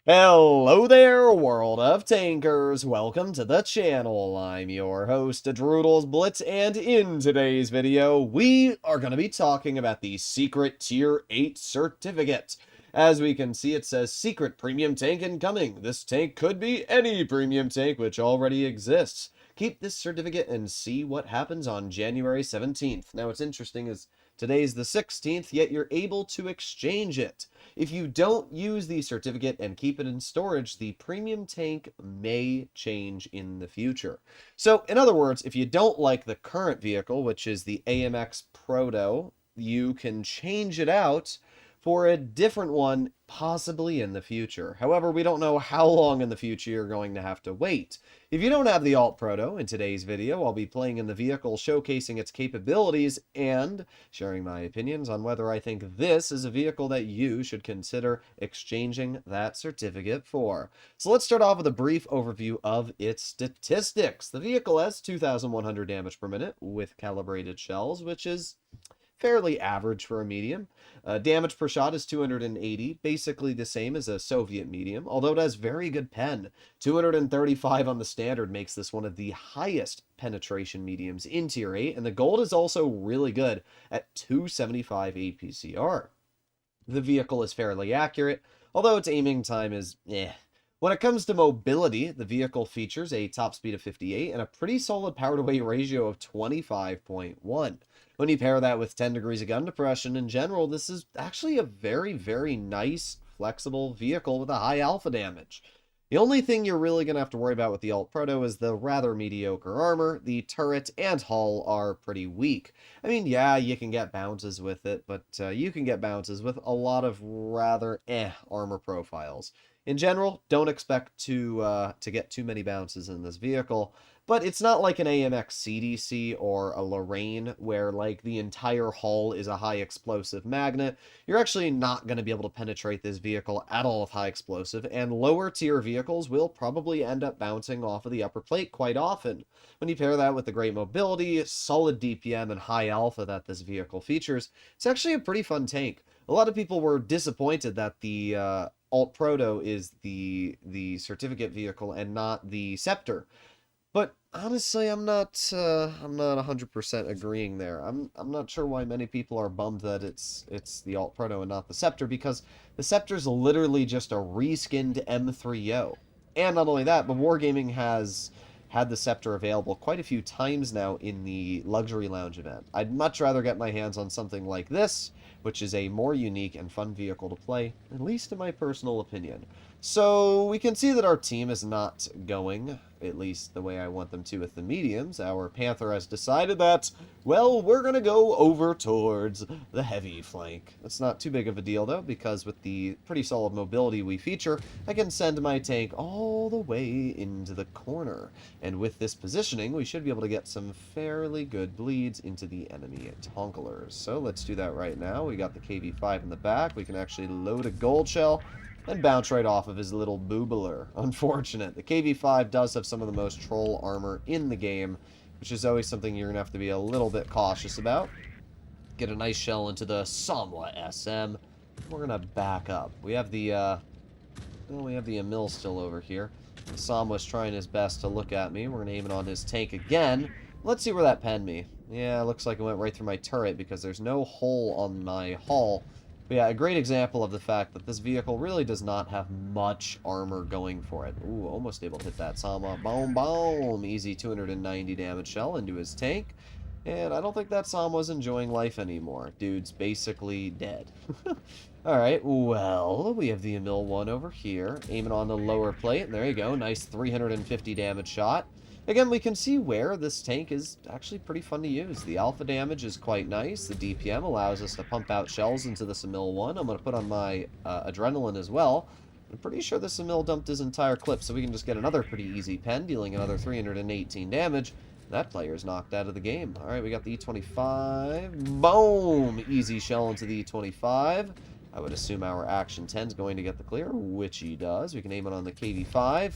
Hello there, world of tankers. Welcome to the channel. I'm your host, Droodles Blitz, and in today's video, we are going to be talking about the secret Tier 8 certificate. As we can see, it says secret premium tank incoming. This tank could be any premium tank which already exists. Keep this certificate and see what happens on January 17th. Now, what's interesting is today's the 16th, yet you're able to exchange it. If you don't use the certificate and keep it in storage, the premium tank may change in the future. So, in other words, if you don't like the current vehicle, which is the AMX Proto, you can change it out for a different one, possibly in the future. However, we don't know how long in the future you're going to have to wait. If you don't have the Alt Proto, in today's video, I'll be playing in the vehicle, showcasing its capabilities, and sharing my opinions on whether I think this is a vehicle that you should consider exchanging that certificate for. So let's start off with a brief overview of its statistics. The vehicle has 2,100 damage per minute with calibrated shells, which is fairly average for a medium. Damage per shot is 280, basically the same as a Soviet medium, although it has very good pen. 235 on the standard makes this one of the highest penetration mediums in Tier 8, and the gold is also really good at 275 APCR. The vehicle is fairly accurate, although its aiming time is When it comes to mobility, the vehicle features a top speed of 58 and a pretty solid power-to-weight ratio of 25.1. When you pair that with 10 degrees of gun depression in general, this is actually a very, very nice, flexible vehicle with a high alpha damage. The only thing you're really going to have to worry about with the Alt Proto is the rather mediocre armor. The turret and hull are pretty weak. I mean, yeah, you can get bounces with it, but you can get bounces with a lot of rather armor profiles. In general, don't expect to get too many bounces in this vehicle, but it's not like an AMX CDC or a Lorraine where like the entire hull is a high explosive magnet. You're actually not going to be able to penetrate this vehicle at all with high explosive, and lower tier vehicles will probably end up bouncing off of the upper plate quite often. When you pair that with the great mobility, solid DPM, and high alpha that this vehicle features, it's actually a pretty fun tank. A lot of people were disappointed that the Alt Proto is the certificate vehicle and not the Scepter. But honestly, I'm not 100% agreeing there. I'm not sure why many people are bummed that it's the Alt Proto and not the Scepter, because the Scepter's literally just a reskinned M3O. And not only that, but Wargaming has had the Scepter available quite a few times now in the Luxury Lounge event. I'd much rather get my hands on something like this, which is a more unique and fun vehicle to play, at least in my personal opinion. So we can see that our team is not going, at least the way I want them to with the mediums. Our Panther has decided that, well, we're going to go over towards the heavy flank. That's not too big of a deal, though, because with the pretty solid mobility we feature, I can send my tank all the way into the corner. And with this positioning, we should be able to get some fairly good bleeds into the enemy tonklers. So let's do that right now. We got the KV-5 in the back. We can actually load a gold shell and bounce right off of his little boobler. Unfortunate. The KV-5 does have some of the most troll armor in the game, which is always something you're going to have to be a little bit cautious about. Get a nice shell into the Samwa SM. We're going to back up. We have the Emil still over here. Samwa's trying his best to look at me. We're going to aim it on his tank again. Let's see where that penned me. Yeah, it looks like it went right through my turret because there's no hole on my hull. But yeah, a great example of the fact that this vehicle really does not have much armor going for it. Ooh, almost able to hit that Sama. Boom, boom. Easy 290 damage shell into his tank. And I don't think that Sam was enjoying life anymore. Dude's basically dead. Alright, well, we have the Emil 1 over here. Aiming on the lower plate. There you go. Nice 350 damage shot. Again, we can see where this tank is actually pretty fun to use. The alpha damage is quite nice. The DPM allows us to pump out shells into this Emil 1. I'm going to put on my adrenaline as well. I'm pretty sure this Emil dumped his entire clip, so we can just get another pretty easy pen, dealing another 318 damage. That player's knocked out of the game. Alright, we got the E25. Boom! Easy shell into the E25. I would assume our Action 10's going to get the clear, which he does. We can aim it on the KV-5.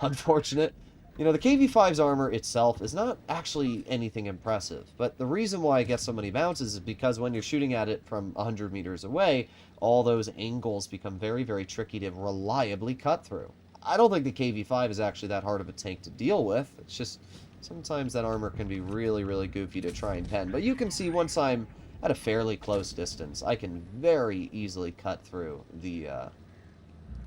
Unfortunate. You know, the KV-5's armor itself is not actually anything impressive, but the reason why it gets so many bounces is because when you're shooting at it from 100 meters away, all those angles become very, very tricky to reliably cut through. I don't think the KV-5 is actually that hard of a tank to deal with. It's just sometimes that armor can be really, really goofy to try and pen. But you can see once I'm at a fairly close distance, I can very easily cut through the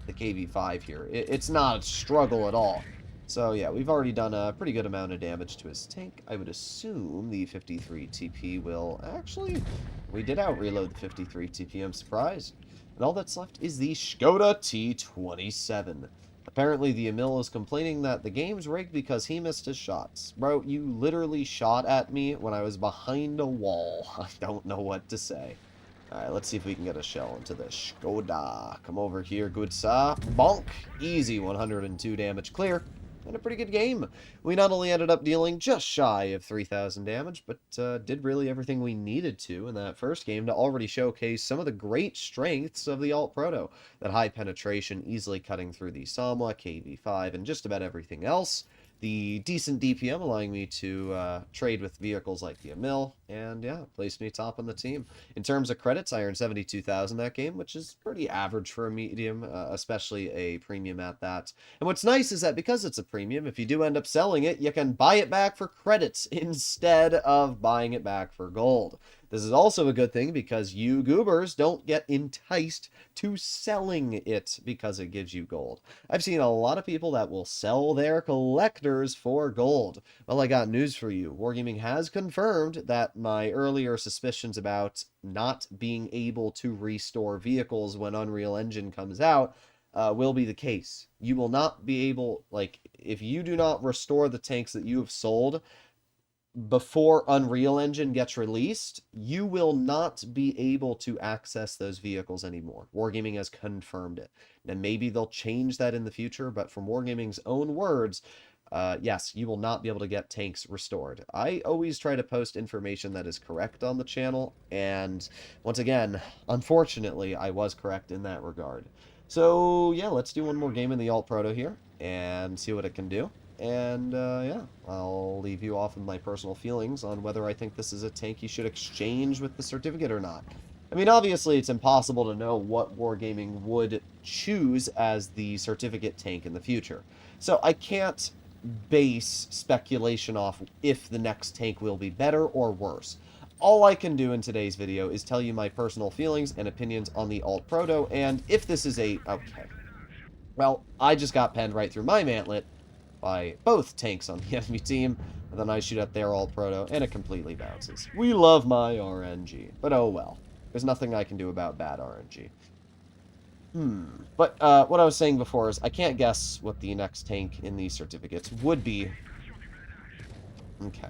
KV-5 here. It's not a struggle at all. So yeah, we've already done a pretty good amount of damage to his tank. I would assume the 53 TP will actually... We did out-reload the 53 TP, I'm surprised. And all that's left is the Skoda T27. Apparently the Emil is complaining that the game's rigged because he missed his shots. Bro, you literally shot at me when I was behind a wall. I don't know what to say. Alright, let's see if we can get a shell into the Skoda. Come over here, good sir. Bonk! Easy 102 damage clear. And a pretty good game. We not only ended up dealing just shy of 3,000 damage, but did really everything we needed to in that first game to already showcase some of the great strengths of the Alt Proto. That high penetration, easily cutting through the Samwa, KV-5, and just about everything else. The decent DPM allowing me to trade with vehicles like the Emil, and yeah, placed me top on the team. In terms of credits, I earned 72,000 that game, which is pretty average for a medium, especially a premium at that. And what's nice is that because it's a premium, if you do end up selling it, you can buy it back for credits instead of buying it back for gold. This is also a good thing because you goobers don't get enticed to selling it because it gives you gold. I've seen a lot of people that will sell their collectors for gold. Well, I got news for you. Wargaming has confirmed that my earlier suspicions about not being able to restore vehicles when Unreal Engine comes out will be the case. You will not be able, like, if you do not restore the tanks that you have sold before Unreal Engine gets released, you will not be able to access those vehicles anymore. Wargaming has confirmed it. Now, maybe they'll change that in the future, but from Wargaming's own words, yes, you will not be able to get tanks restored. I always try to post information that is correct on the channel, and once again, unfortunately, I was correct in that regard. So, yeah, let's do one more game in the Alt Proto here, and see what it can do. And, yeah, I'll leave you off with my personal feelings on whether I think this is a tank you should exchange with the certificate or not. I mean, obviously, it's impossible to know what Wargaming would choose as the certificate tank in the future. So I can't base speculation off if the next tank will be better or worse. All I can do in today's video is tell you my personal feelings and opinions on the Alt Proto, and if this is a... Okay. Well, I just got penned right through my mantlet by both tanks on the enemy team, and then I shoot at their Alt Proto, and it completely bounces. We love my RNG, but oh well. There's nothing I can do about bad RNG. But what I was saying before is I can't guess what the next tank in these certificates would be. Okay.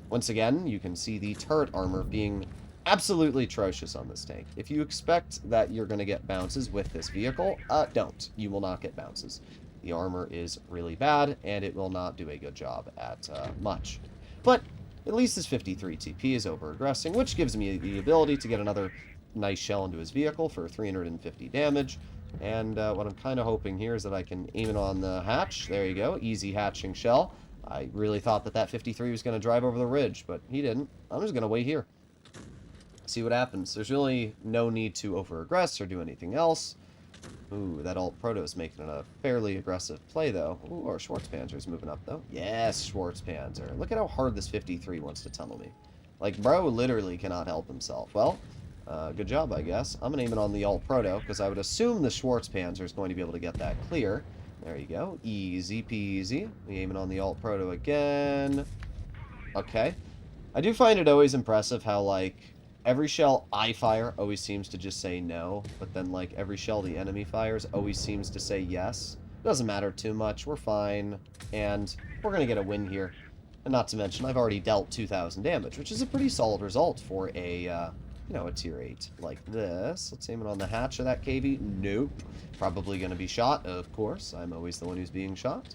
Once again, you can see the turret armor being absolutely atrocious on this tank. If you expect that you're going to get bounces with this vehicle, don't. You will not get bounces. The armor is really bad, and it will not do a good job at much. But at least this 53 TP is over-aggressing, which gives me the ability to get another nice shell into his vehicle for 350 damage. And what I'm kind of hoping here is that I can aim it on the hatch. There you go. Easy hatching shell. I really thought that 53 was going to drive over the ridge, but he didn't. I'm just going to wait here. See what happens. There's really no need to over-aggress or do anything else. Ooh, that Alt Proto is making a fairly aggressive play, though. Ooh, our Schwarzpanzer's moving up, though. Yes, Schwarzpanzer. Look at how hard this 53 wants to tunnel me. Like, bro literally cannot help himself. Well, good job, I guess. I'm going to aim it on the Alt Proto, because I would assume the Schwarzpanzer is going to be able to get that clear. There you go. Easy peasy. We aim it on the Alt Proto again. Okay. I do find it always impressive how, like, every shell I fire always seems to just say no, but then, like, every shell the enemy fires always seems to say yes. Doesn't matter too much. We're fine, and we're going to get a win here. And not to mention, I've already dealt 2,000 damage, which is a pretty solid result for a, you know, a tier 8 like this. Let's aim it on the hatch of that KV. Nope. Probably going to be shot, of course. I'm always the one who's being shot.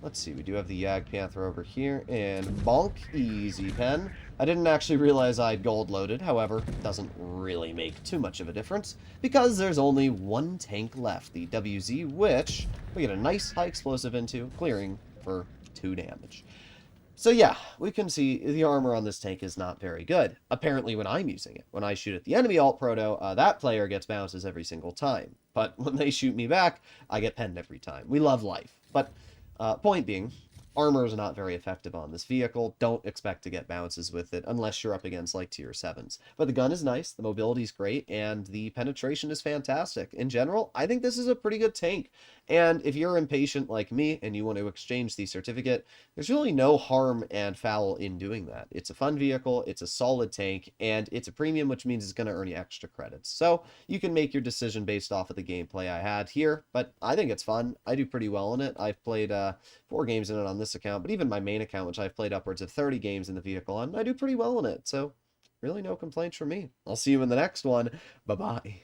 Let's see, we do have the Yag Panther over here, and bonk, easy pen. I didn't actually realize I'd gold loaded, however, it doesn't really make too much of a difference, because there's only one tank left, the WZ, which we get a nice high explosive into, clearing for 2 damage. So yeah, we can see the armor on this tank is not very good. Apparently when I'm using it. When I shoot at the enemy alt proto, that player gets bounces every single time. But when they shoot me back, I get penned every time. We love life. But point being, armor is not very effective on this vehicle. Don't expect to get bounces with it unless you're up against like tier 7s. But the gun is nice, the mobility is great, and the penetration is fantastic. In general, I think this is a pretty good tank. And if you're impatient like me and you want to exchange the certificate, there's really no harm and foul in doing that. It's a fun vehicle, it's a solid tank, and it's a premium, which means it's going to earn you extra credits. So you can make your decision based off of the gameplay I had here, but I think it's fun. I do pretty well in it. I've played 4 games in it on this account, but even my main account, which I've played upwards of 30 games in the vehicle on, I do pretty well in it. So really no complaints from me. I'll see you in the next one. Bye-bye.